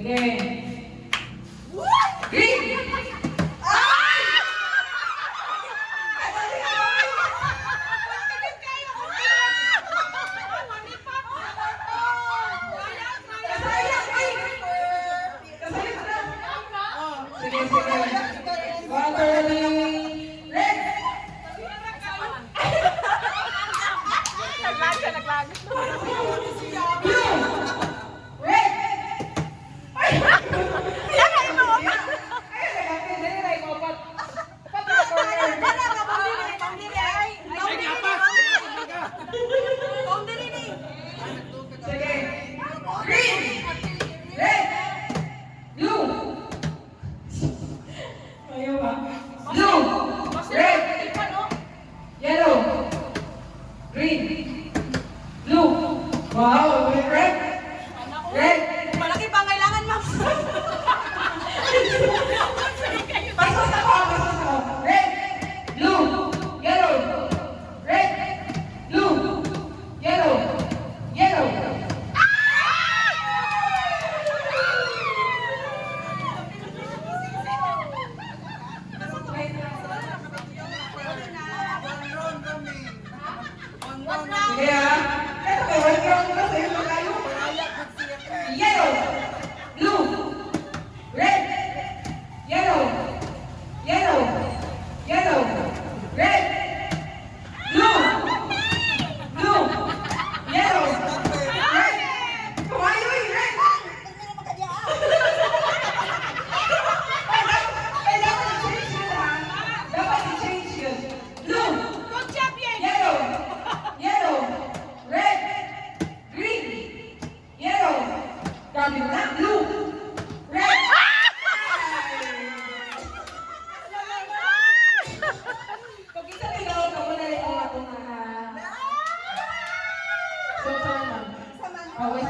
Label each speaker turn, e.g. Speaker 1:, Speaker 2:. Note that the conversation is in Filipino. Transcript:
Speaker 1: Sige. Green! Sige, sige. Waterly. Red!
Speaker 2: Naglag.
Speaker 1: Blue! Red! Ay!
Speaker 2: Ay, mo.
Speaker 1: Sige. Green! Red! Blue! Ayaw ba? Blue! Red! Yellow! Green! Blue! Wow! Red! Red!
Speaker 2: Malaki pa ang kailangan, ma'am.
Speaker 1: Pasos ako! Pasos ako! Red! Blue! Yellow! Red! Blue! Yellow! Yellow! Sige ha? Ito may one round ka sa'yo na kayo. Yellow! Blue! Red! Yellow! Yellow! Yellow! Red! Blue! Blue! Yellow! Red! Tumayo eh! Red! Ay, dapat i-change yun ha? Dapat i-change yun. Blue! Yellow! Yellow! Red! Green! Yellow! Grabe na! Blue! Red! Pag isa ikaw, wala rin ako na. So, saan? Okay,